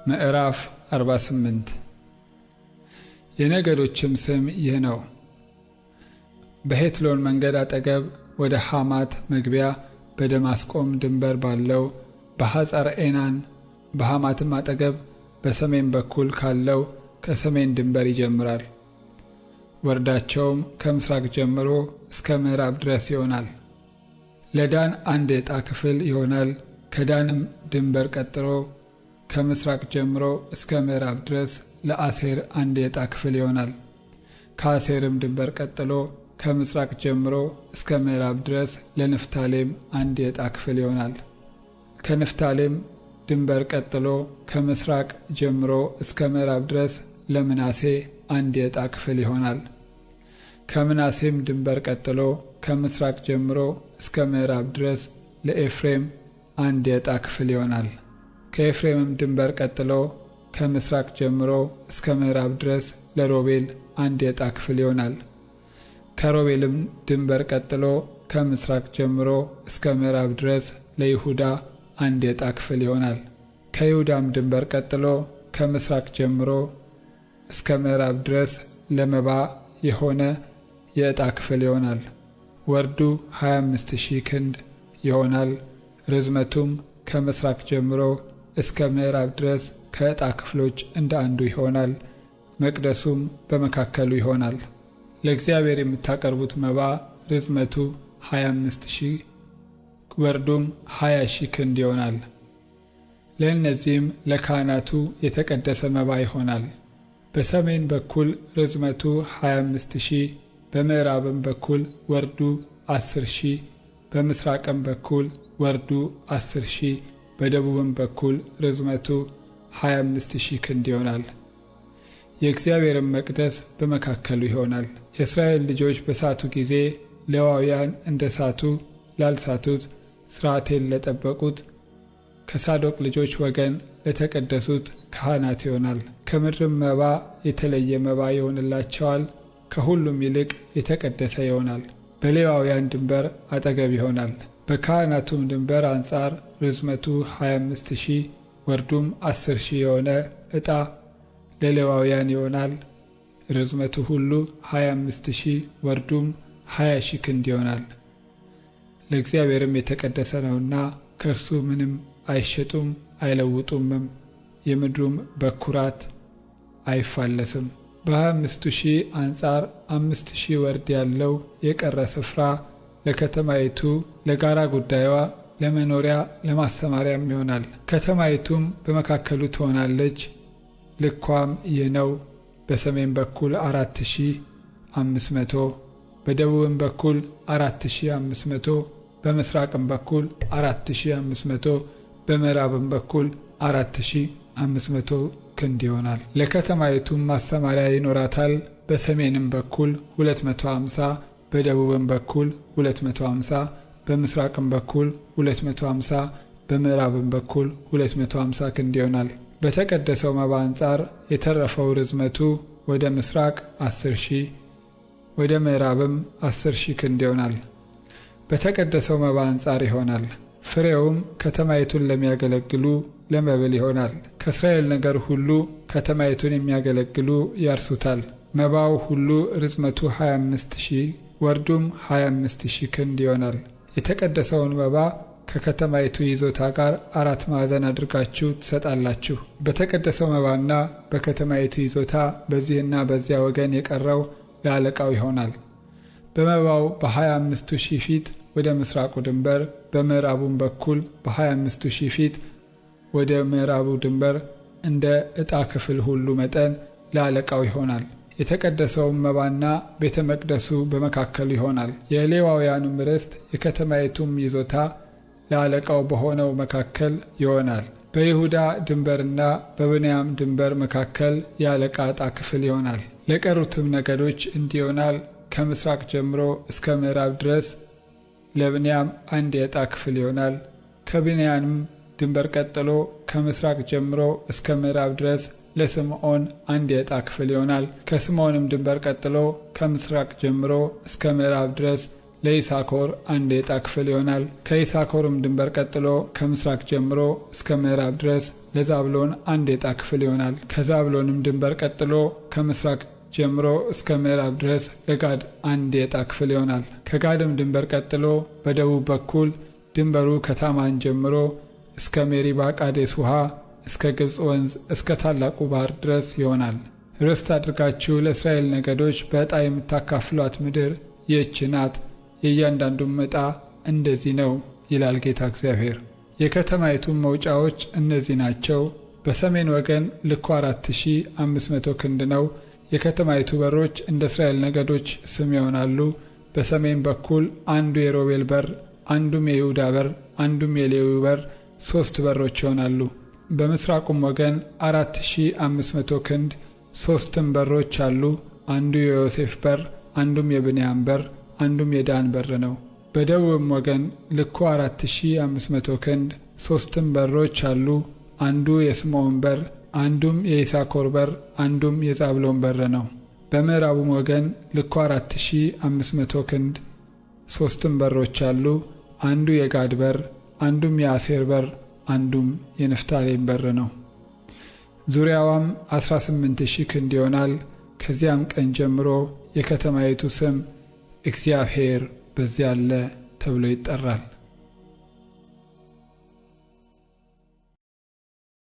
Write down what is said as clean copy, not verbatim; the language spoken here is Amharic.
ምዕራፍ 48 የነገዶችም ስም ይህ ነው። በሄትሎን መንገድ አጠገብ ወደ ሐማት መግቢያ በደማስቆም ድንበር ባለው በሐጸር ኤናን በሐማትም አጠገብ በሰሜን በኩል ካለው ከሰሜን ድንበር ይጀምራል። ወርዳቸውም ከምስራቅ ጀምሮ እስከ ምዕራብ ድረስ ይሆናል። ለዳን አንድ የዕጣ ክፍል ይሆናል። ከዳንም ድንበር ቀጥሎ ከምስራቅ ጀምሮ እስከ ምዕራብ ድረስ ለአሴር አንድ የዕጣ ክፍል ይሆናል። ከአሴርም ድንበር ቀጥሎ ከምስራቅ ጀምሮ እስከ ምዕራብ ድረስ ለንፍታሌም አንድ የዕጣ ክፍል ይሆናል። ከንፍታሌም ድንበር ቀጥሎ ከምስራቅ ጀምሮ እስከ ምዕራብ ድረስ ለምናሴ አንድ የዕጣ ክፍል ይሆናል። ከምናሴም ድንበር ቀጥሎ ከምስራቅ ጀምሮ እስከ ምዕራብ ድረስ ለኤፍሬም አንድ የዕጣ ክፍል ይሆናል። ከኤፍሬምም ድንበር ቀጥሎ ከምስራቅ ጀምሮ እስከ ምዕራብ ድረስ ለሮቤል አንድ የዕጣ ክፍል ይሆናል። ከሮቤልም ድንበር ቀጥሎ ከምስራቅ ጀምሮ እስከ ምዕራብ ድረስ ለይሁዳ አንድ የዕጣ ክፍል ይሆናል። ከይሁዳም ድንበር ቀጥሎ ከምስራቅ ጀምሮ እስከ ምዕራብ ድረስ ለመባ የሆነ የዕጣ ክፍል ይሆናል። ወርዱ 25,000 ክንድ ይሆናል። ርዝመቱም ከምስራቅ ጀምሮ እስከ ምዕራብ ድረስ ከዕጣ ክፍሎች እንደ አንዱ ይሆናል። መቅደሱም በመካከሉ ይሆናል። ለእግዚአብሔር የምታቀርቡት መባ ርዝመቱ 25,000 ወርዱም 20,000 ክንድ ይሆናል። ለእነዚህም ለካህናቱ የተቀደሰ መባ ይሆናል። በሰሜን በኩል ርዝመቱ 25,000 በምዕራብም በኩል ወርዱ 10,000 በምስራቅም በኩል ወርዱ 10,000 በደቡብም በኩል ርዝመቱ 25,000 ክንድ ይሆናል። የእግዚአብሔርም መቅደስ በመካከሉ ይሆናል። የእስራኤል ልጆች በሳቱ ጊዜ ሌዋውያን እንደ ሳቱ ላልሳቱት ሥርዓቴን ለጠበቁት ከሳዶቅ ልጆች ወገን ለተቀደሱት ካህናት ይሆናል። ከምድርም መባ የተለየ መባ ይሆንላቸዋል። ከሁሉም ይልቅ የተቀደሰ ይሆናል። በሌዋውያን ድንበር አጠገብ ይሆናል። በካህናቱም ድንበር አንጻር ርዝመቱ 25,000 ወርዱም 10,000 የሆነ ዕጣ ለሌዋውያን ይሆናል። ርዝመቱ ሁሉ 25,000 ወርዱም 20,000 ክንድ ይሆናል። ለእግዚአብሔርም የተቀደሰ ነውና ከእርሱ ምንም አይሸጡም አይለውጡምም። የምድሩም በኩራት አይፋለስም። በ25,000 አንጻር 5,000 ወርድ ያለው የቀረ ስፍራ ለከተማይቱ ለጋራ ጉዳይዋ ለመኖሪያ ለማሰማሪያም ይሆናል። ከተማይቱም በመካከሉ ትሆናለች። ልኳም ይህ ነው። በሰሜን በኩል 4,500 በደቡብም በኩል 4,500 በምስራቅም በኩል 4,500 በምዕራብም በኩል 4,500 ክንድ ይሆናል። ለከተማይቱም ማሰማሪያ ይኖራታል። በሰሜንም በኩል 250 በደቡብም በኩል 250 በምስራቅም በኩል 250 በምዕራብም በኩል 250 ክንድ ይሆናል። በተቀደሰው መባ አንጻር የተረፈው ርዝመቱ ወደ ምስራቅ 10,000 ወደ ምዕራብም 10,000 ክንድ ይሆናል። በተቀደሰው መባ አንጻር ይሆናል። ፍሬውም ከተማይቱን ለሚያገለግሉ ለመብል ይሆናል። ከእስራኤል ነገር ሁሉ ከተማይቱን የሚያገለግሉ ያርሱታል። መባው ሁሉ ርዝመቱ 25,000 ወርዱም 25,000 ክንድ ይሆናል። የተቀደሰውን መባ ከከተማይቱ ይዞታ ጋር 4 ማዕዘን አድርጋችሁ ትሰጣላችሁ። በተቀደሰው መባና በከተማይቱ ይዞታ በዚህና በዚያ ወገን የቀረው ለአለቃው ይሆናል። በመባው በ25,000 ፊት ወደ ምስራቁ ድንበር በምዕራቡም በኩል በ25,000 ፊት ወደ ምዕራቡ ድንበር እንደ ዕጣ ክፍል ሁሉ መጠን ለአለቃው ይሆናል። የተቀደሰውም መባና ቤተ መቅደሱ በመካከሉ ይሆናል። የሌዋውያኑም ርስት የከተማይቱም ይዞታ ለአለቃው በሆነው መካከል ይሆናል። በይሁዳ ድንበርና በብንያም ድንበር መካከል የአለቃ ዕጣ ክፍል ይሆናል። ለቀሩትም ነገዶች እንዲህ ይሆናል። ከምስራቅ ጀምሮ እስከ ምዕራብ ድረስ ለብንያም አንድ የዕጣ ክፍል ይሆናል። ከብንያምም ድንበር ቀጥሎ ከምስራቅ ጀምሮ እስከ ምዕራብ ድረስ ለስምዖን አንድ የዕጣ ክፍል ይሆናል። ከስምዖንም ድንበር ቀጥሎ ከምስራቅ ጀምሮ እስከ ምዕራብ ድረስ ለይሳኮር አንድ የዕጣ ክፍል ይሆናል። ከይሳኮርም ድንበር ቀጥሎ ከምስራቅ ጀምሮ እስከ ምዕራብ ድረስ ለዛብሎን አንድ የዕጣ ክፍል ይሆናል። ከዛብሎንም ድንበር ቀጥሎ ከምስራቅ ጀምሮ እስከ ምዕራብ ድረስ ለጋድ አንድ የዕጣ ክፍል ይሆናል። ከጋድም ድንበር ቀጥሎ በደቡብ በኩል ድንበሩ ከታማን ጀምሮ እስከ ሜሪባ ቃዴስ ውሃ እስከ ግብፅ ወንዝ እስከ ታላቁ ባህር ድረስ ይሆናል። ርስት አድርጋችሁ ለእስራኤል ነገዶች በዕጣ የምታካፍሏት ምድር ይህች ናት። የእያንዳንዱም ዕጣ እንደዚህ ነው ይላል ጌታ እግዚአብሔር። የከተማይቱም መውጫዎች እነዚህ ናቸው። በሰሜን ወገን ልኩ 4500 ክንድ ነው። የከተማይቱ በሮች እንደ እስራኤል ነገዶች ስም ይሆናሉ። በሰሜን በኩል አንዱ የሮቤል በር፣ አንዱም የይሁዳ በር፣ አንዱም የሌዊ በር፣ 3 በሮች ይሆናሉ። በምስራቁም ወገን 4500 ክንድ 3 በሮች አሉ። አንዱ የዮሴፍ በር፣ አንዱም የብንያም በር፣ አንዱም የዳን በር ነው። በደቡብም ወገን ልኩ 4500 ክንድ 3 በሮች አሉ። አንዱ የስምዖን በር፣ አንዱም የይሳኮር በር፣ አንዱም የዛብሎን በር ነው። በምዕራቡም ወገን ልኩ 4500 ክንድ 3 በሮች አሉ። አንዱ የጋድ በር፣ አንዱም የአሴር በር፣ አንዱም የንፍታሌም በር ነው። ዙሪያዋም 18000 ክንድ ይሆናል። ከዚያም ቀን ጀምሮ የከተማይቱ ስም እግዚአብሔር በዚያ አለ ተብሎ ይጠራል።